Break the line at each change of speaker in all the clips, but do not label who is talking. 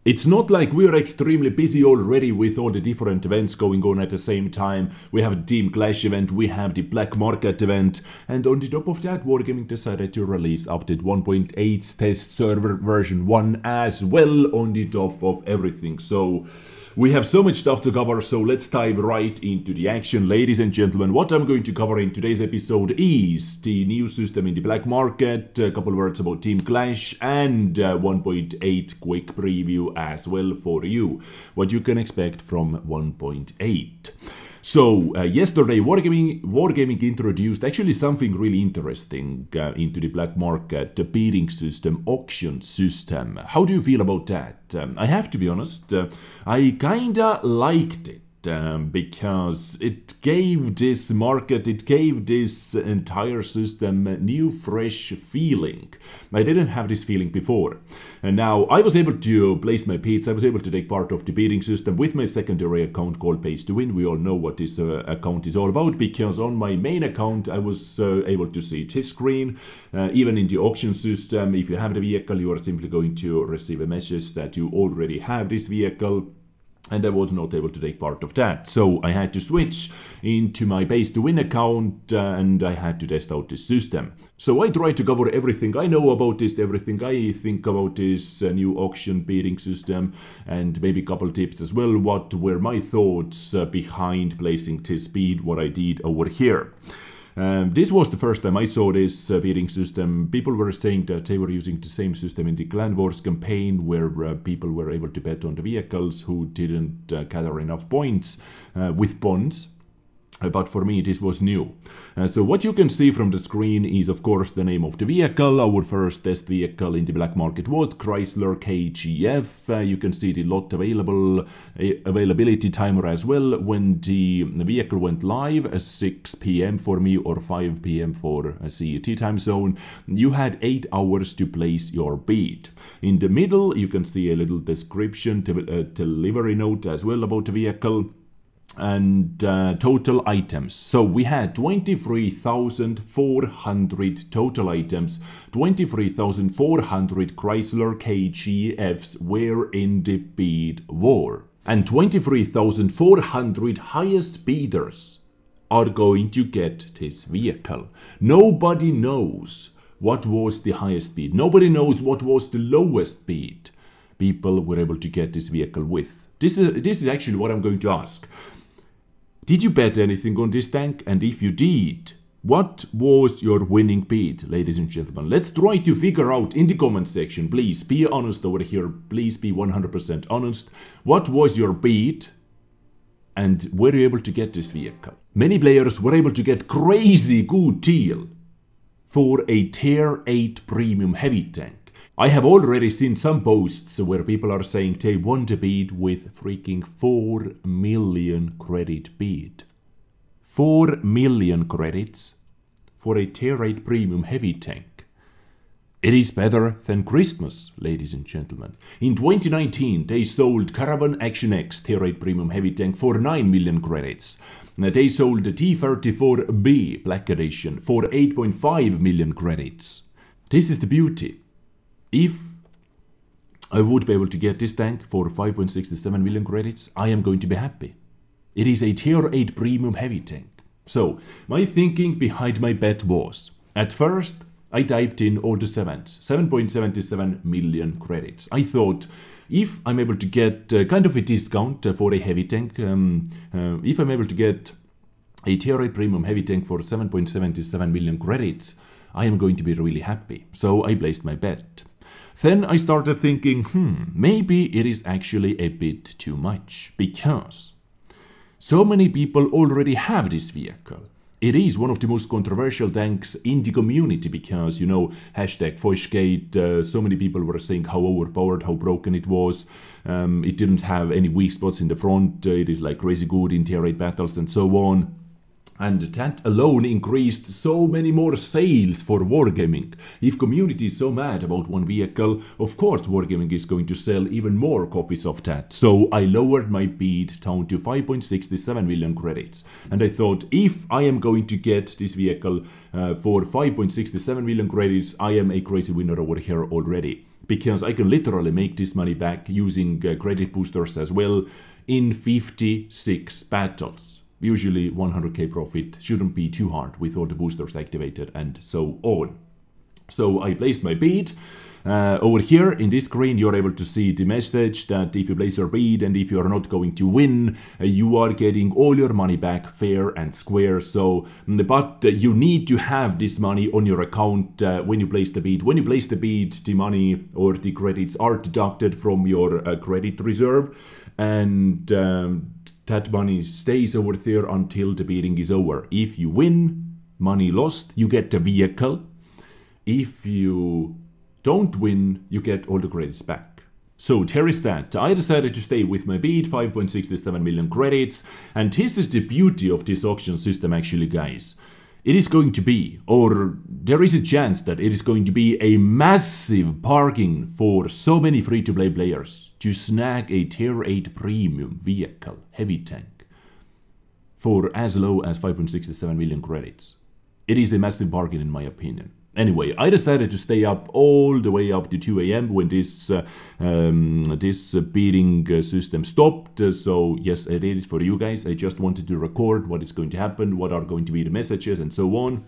It's not like we're extremely busy already with all the different events going on at the same time. We have a Team Clash event, we have the Black Market event, and on the top of that, Wargaming decided to release update 1.8 test server version 1 as well on the top of everything. So we have so much stuff to cover, so let's dive right into the action. Ladies and gentlemen, what I'm going to cover in today's episode is the new system in the Black Market, a couple words about Team Clash, and 1.8 quick preview as well for you, what you can expect from 1.8. So, yesterday Wargaming introduced actually something really interesting into the Black Market, the bidding system, auction system. How do you feel about that? I have to be honest, I kinda liked it. Because it gave this market, it gave this entire system a new fresh feeling. I didn't have this feeling before. And now I was able to place my bids, I was able to take part of the bidding system with my secondary account called Pays to Win. We all know what this account is all about, because on my main account I was able to see this screen. Even in the auction system, if you have the vehicle, you are simply going to receive a message that you already have this vehicle. And I was not able to take part of that. So I had to switch into my Pays to Win account and I had to test out this system. So I tried to cover everything I know about this, everything I think about this new auction bidding system, and maybe a couple tips as well. What were my thoughts behind placing this bid, what I did over here. This was the first time I saw this bidding system. People were saying that they were using the same system in the Clan Wars campaign, where people were able to bet on the vehicles who didn't gather enough points with bonds. But for me, this was new. So what you can see from the screen is, of course, the name of the vehicle. Our first test vehicle in the Black Market was Chrysler KGF. You can see the lot availability timer as well. When the vehicle went live at 6 p.m. for me or 5 p.m. for a CET time zone, you had 8 hours to place your bid. In the middle, you can see a little description, delivery note as well about the vehicle. And total items. So we had 23,400 total items. 23,400 Chrysler KGFs were in the bid war. And 23,400 highest bidders are going to get this vehicle. Nobody knows what was the highest bid. Nobody knows what was the lowest bid people were able to get this vehicle with. This is actually what I'm going to ask. Did you bet anything on this tank? And if you did, what was your winning bid, ladies and gentlemen? Let's try to figure out in the comment section. Please be honest over here. Please be 100% honest. What was your bid? And were you able to get this vehicle? Many players were able to get crazy good deal for a Tier 8 premium heavy tank. I have already seen some posts where people are saying they won the bid with freaking 4 million credit bid. 4 million credits for a Tier 8 premium heavy tank. It is better than Christmas, ladies and gentlemen. In 2019, they sold Caravan Action X Tier 8 premium heavy tank for 9 million credits. They sold the T-34B Black Edition for 8.5 million credits. This is the beauty. If I would be able to get this tank for 5.67 million credits, I am going to be happy. It is a Tier 8 premium heavy tank. So, my thinking behind my bet was, at first, I typed in all the 7.77 million credits. I thought, if I'm able to get kind of a discount for a heavy tank, if I'm able to get a Tier 8 premium heavy tank for 7.77 million credits, I am going to be really happy. So, I placed my bet. Then I started thinking, maybe it is actually a bit too much, because so many people already have this vehicle. It is one of the most controversial tanks in the community because, you know, hashtag Foishgate, so many people were saying how overpowered, how broken it was. It didn't have any weak spots in the front, it is like crazy good in Tier 8 battles and so on. And that alone increased so many more sales for Wargaming. If community is so mad about one vehicle, of course Wargaming is going to sell even more copies of that. So I lowered my bid down to 5.67 million credits. And I thought, if I am going to get this vehicle for 5.67 million credits, I am a crazy winner over here already. Because I can literally make this money back using credit boosters as well in 56 battles. Usually 100k profit shouldn't be too hard with all the boosters activated and so on. So I placed my bid. Over here in this screen you're able to see the message that if you place your bid and if you are not going to win, you are getting all your money back fair and square. So, but you need to have this money on your account when you place the bid. When you place the bid, the money or the credits are deducted from your credit reserve, and that money stays over there until the bidding is over. If you win, money lost, you get the vehicle. If you don't win, you get all the credits back. So there is that. I decided to stay with my bid, 5.67 million credits. And this is the beauty of this auction system actually, guys. It is going to be, or there is a chance that it is going to be a massive bargain for so many free-to-play players to snag a tier 8 premium vehicle, heavy tank, for as low as 5.67 million credits. It is a massive bargain in my opinion. Anyway, I decided to stay up all the way up to 2 AM when this bidding system stopped. So yes, I did it for you guys. I just wanted to record what is going to happen, what are going to be the messages and so on.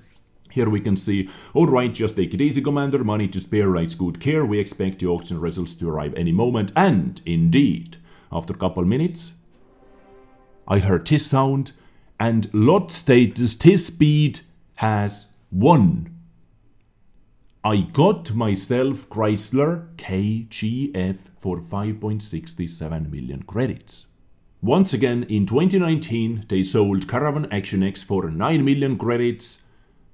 Here we can see, alright, just take it easy, Commander, money to spare, writes good care. We expect the auction results to arrive any moment. And indeed, after a couple minutes, I heard this sound and lot status, this bid has won. I got myself Chrysler KGF for 5.67 million credits. Once again, in 2019, they sold Caravan Action X for 9 million credits,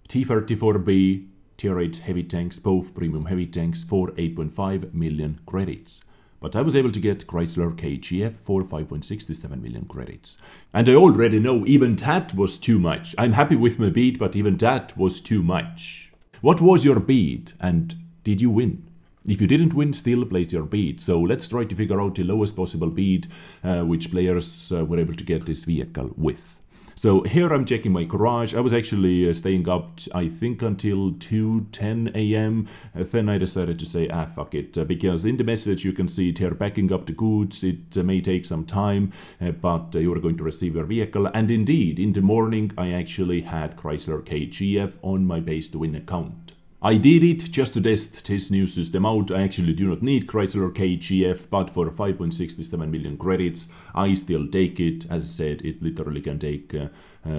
T-34B, Tier 8 heavy tanks, both premium heavy tanks, for 8.5 million credits. But I was able to get Chrysler KGF for 5.67 million credits. And I already know even that was too much. I'm happy with my bid, but even that was too much. What was your bid and did you win? If you didn't win, still place your bid. So let's try to figure out the lowest possible bid which players were able to get this vehicle with. So here I'm checking my garage. I was actually staying up, I think, until 2:10 AM. Then I decided to say, fuck it. Because in the message you can see they're packing up the goods. It may take some time, but you are going to receive your vehicle. And indeed, in the morning, I actually had Chrysler KGF on my base to win account. I did it just to test this new system out. I actually do not need Chrysler KGF, but for 5.67 million credits, I still take it. As I said, it literally can take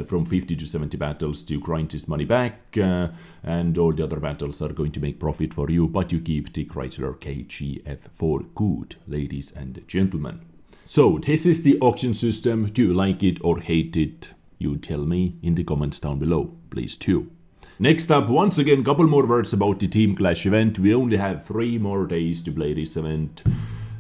from 50 to 70 battles to grind this money back, and all the other battles are going to make profit for you, but you keep the Chrysler KGF for good, ladies and gentlemen. So, this is the auction system. Do you like it or hate it? You tell me in the comments down below, please too. Next up, once again, couple more words about the Team Clash event. We only have 3 more days to play this event.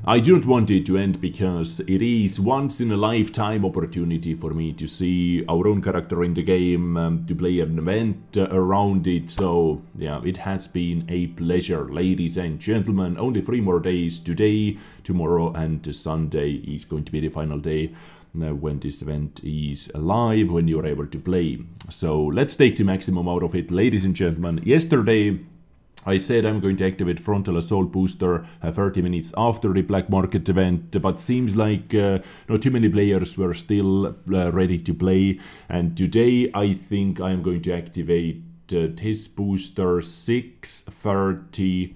I do not want it to end because it is once in a lifetime opportunity for me to see our own character in the game, to play an event around it. So yeah, it has been a pleasure, ladies and gentlemen. Only 3 more days, today, tomorrow and Sunday is going to be the final day. When this event is live, when you're able to play. So let's take the maximum out of it, ladies and gentlemen. Yesterday I said I'm going to activate Frontal Assault Booster 30 minutes after the Black Market event, but seems like not too many players were still ready to play. And today I think I'm going to activate this booster 6:30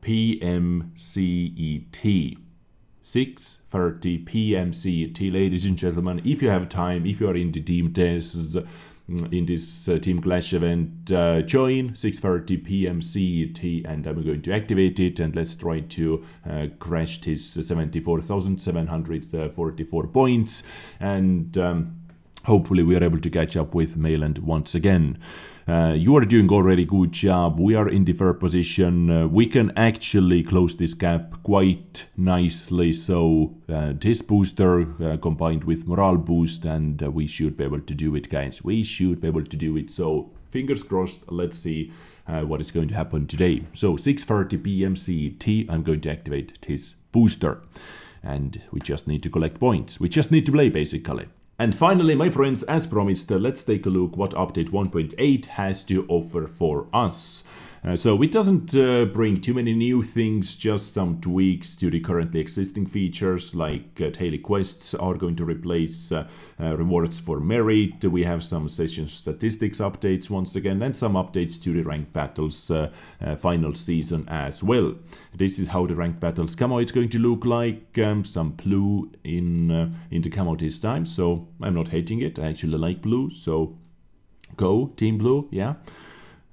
PM CET. 6:30 PM CET, ladies and gentlemen. If you have time, if you are in the team tests, in this Team Clash event, join 6:30 PM CET, and I'm going to activate it, and let's try to crash this 74,744 points. And hopefully we are able to catch up with Mainland once again. You are doing already good job. We are in the third position. We can actually close this gap quite nicely. So this booster combined with morale boost, and we should be able to do it, guys. We should be able to do it. So fingers crossed. Let's see what is going to happen today. So 6:30 p.m. CET, I'm going to activate this booster. And we just need to collect points. We just need to play, basically. And finally, my friends, as promised, let's take a look what update 1.8 has to offer for us. So it doesn't bring too many new things, just some tweaks to the currently existing features, like daily quests are going to replace rewards for merit. We have some session statistics updates once again, and some updates to the ranked battles final season as well. This is how the ranked battles camo is going to look like. Some blue in the camo this time, so I'm not hating it. I actually like blue, so go Team Blue, yeah.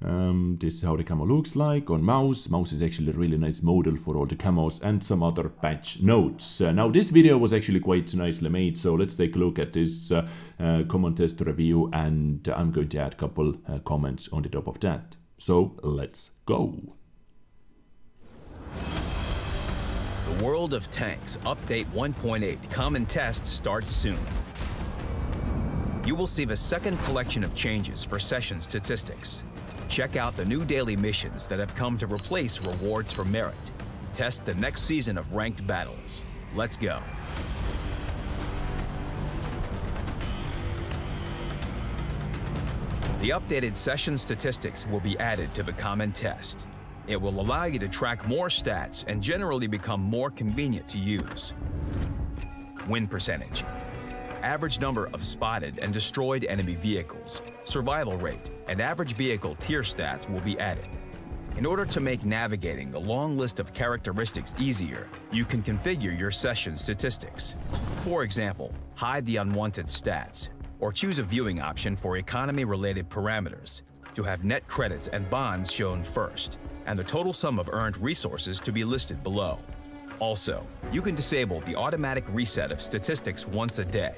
This is how the camo looks like on mouse. Mouse is actually a really nice model for all the camos, and some other patch notes. Now this video was actually quite nicely made, so let's take a look at this common test review, and I'm going to add a couple comments on the top of that. So let's go.
The World of Tanks Update 1.8 Common Test starts soon. You will see the second collection of changes for session statistics. Check out the new daily missions that have come to replace rewards for merit. Test the next season of ranked battles. Let's go. The updated session statistics will be added to the common test. It will allow you to track more stats and generally become more convenient to use. Win percentage, average number of spotted and destroyed enemy vehicles, survival rate, and average vehicle tier stats will be added. In order to make navigating the long list of characteristics easier, you can configure your session statistics. For example, hide the unwanted stats, or choose a viewing option for economy-related parameters to have net credits and bonds shown first, and the total sum of earned resources to be listed below. Also, you can disable the automatic reset of statistics once a day.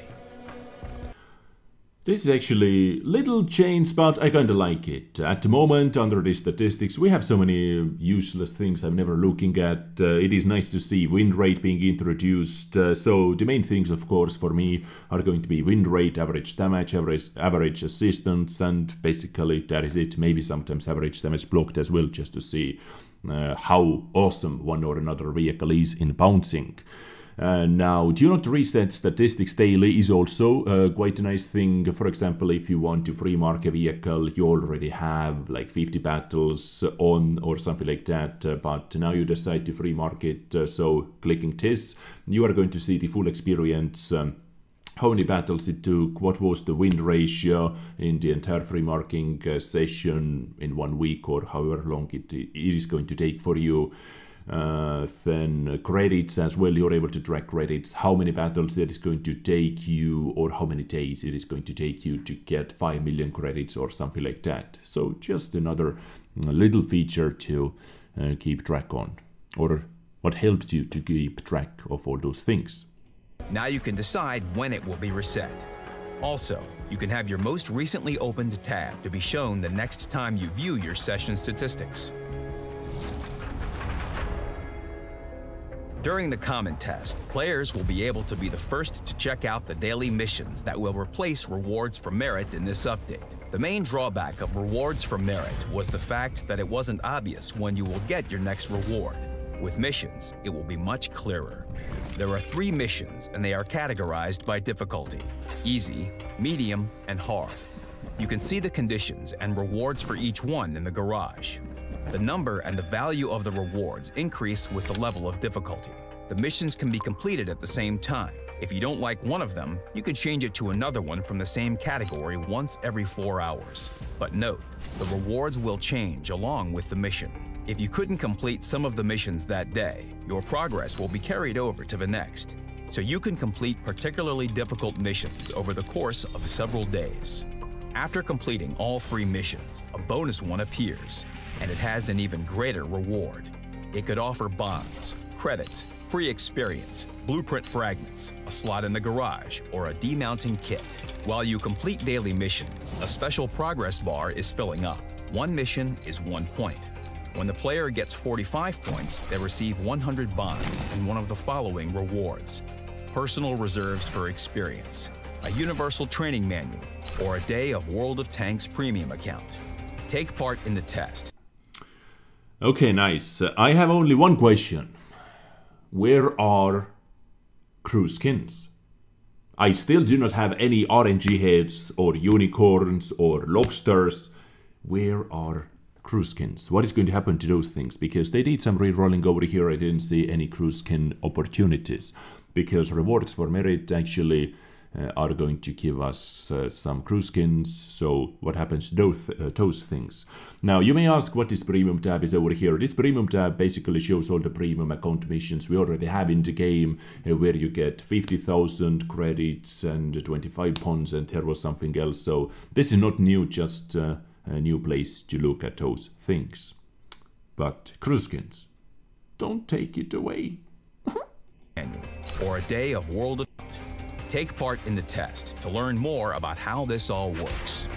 This is actually little change, but I kinda like it. At the moment, under the statistics, we have so many useless things I'm never looking at. It is nice to see win rate being introduced. So the main things, of course, for me are going to be win rate, average damage, average assistance, and basically that is it. Maybe sometimes average damage blocked as well, just to see how awesome one or another vehicle is in bouncing. Now, do not reset statistics daily is also quite a nice thing. For example, if you want to free mark a vehicle, you already have like 50 battles on or something like that, but now you decide to free mark it, so clicking this, you are going to see the full experience. How many battles it took, what was the win ratio in the entire free marking session in 1 week, or however long it is going to take for you. Then credits as well, you're able to track credits, how many battles it is going to take you, or how many days it is going to take you to get 5 million credits or something like that. So just another little feature to keep track on, or what helps you to keep track of all those things.
Now you can decide when it will be reset. Also, you can have your most recently opened tab to be shown the next time you view your session statistics. During the common test, players will be able to be the first to check out the daily missions that will replace rewards for merit in this update. The main drawback of rewards for merit was the fact that it wasn't obvious when you will get your next reward. With missions, it will be much clearer. There are 3 missions, and they are categorized by difficulty: easy, medium, and hard. You can see the conditions and rewards for each one in the garage. The number and the value of the rewards increase with the level of difficulty. The missions can be completed at the same time. If you don't like one of them, you can change it to another one from the same category once every 4 hours. But note, the rewards will change along with the mission. If you couldn't complete some of the missions that day, your progress will be carried over to the next. So you can complete particularly difficult missions over the course of several days. After completing all 3 missions, a bonus one appears, and it has an even greater reward. It could offer bonds, credits, free experience, blueprint fragments, a slot in the garage, or a demounting kit. While you complete daily missions, a special progress bar is filling up. One mission is 1 point. When the player gets 45 points, they receive 100 bonds and one of the following rewards: personal reserves for experience, a universal training manual, or a day of World of Tanks premium account. Take part in the test.
Okay, nice. I have only one question. Where are crew skins? I still do not have any RNG heads or unicorns or lobsters. Where are crew skins? What is going to happen to those things? Because they did some re-rolling over here. I didn't see any crew skin opportunities. Because rewards for merit actually are going to give us some crew skins. So what happens to those things? Now you may ask what this premium tab is over here. This premium tab basically shows all the premium account missions we already have in the game, where you get 50,000 credits and 25 points, and there was something else. So this is not new, just a new place to look at those things. But crew skins, don't take it away.
Or a day of World of... Take part in the test to learn more about how this all works.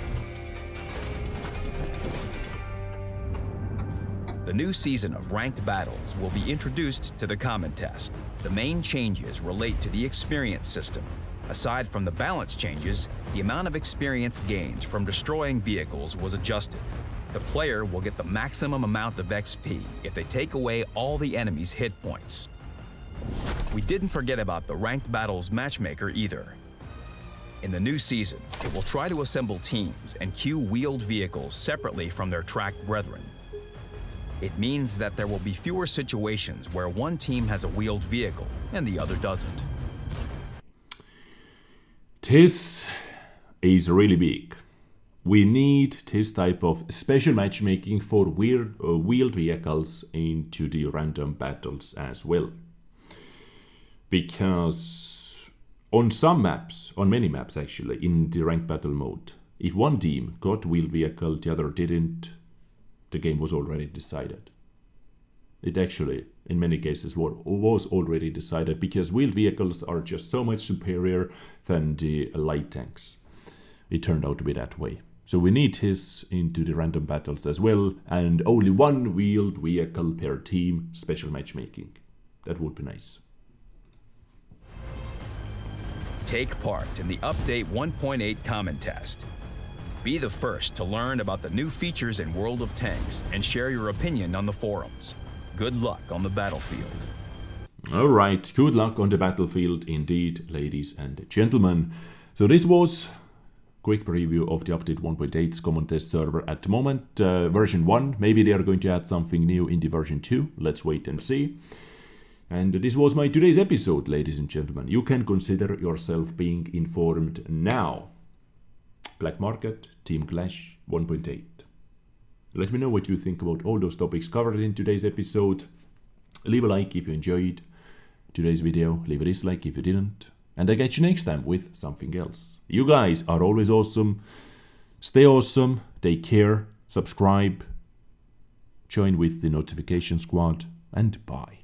The new season of ranked battles will be introduced to the common test. The main changes relate to the experience system. Aside from the balance changes, the amount of experience gained from destroying vehicles was adjusted. The player will get the maximum amount of XP if they take away all the enemy's hit points. We didn't forget about the Ranked Battles Matchmaker either. In the new season, it will try to assemble teams and queue wheeled vehicles separately from their tracked brethren. It means that there will be fewer situations where one team has a wheeled vehicle and the other doesn't.
This is really big. We need this type of special matchmaking for wheeled vehicles into the random battles as well. Because on some maps, on many maps actually, in the ranked battle mode, if one team got wheeled vehicle, the other didn't, the game was already decided. It actually, in many cases, was already decided, because wheeled vehicles are just so much superior than the light tanks. It turned out to be that way. So we need this into the random battles as well, and only one wheeled vehicle per team, special matchmaking. That would be nice.
Take part in the Update 1.8 Common Test. Be the first to learn about the new features in World of Tanks and share your opinion on the forums. Good luck on the battlefield.
Alright, good luck on the battlefield indeed, ladies and gentlemen. So this was a quick preview of the Update 1.8's Common Test server at the moment. Version 1, maybe they are going to add something new in the version 2. Let's wait and see. And this was my today's episode, ladies and gentlemen. You can consider yourself being informed now. Black Market, Team Clash 1.8. Let me know what you think about all those topics covered in today's episode. Leave a like if you enjoyed today's video. Leave a dislike if you didn't. And I'll catch you next time with something else. You guys are always awesome. Stay awesome. Take care. Subscribe. Join with the notification squad. And bye.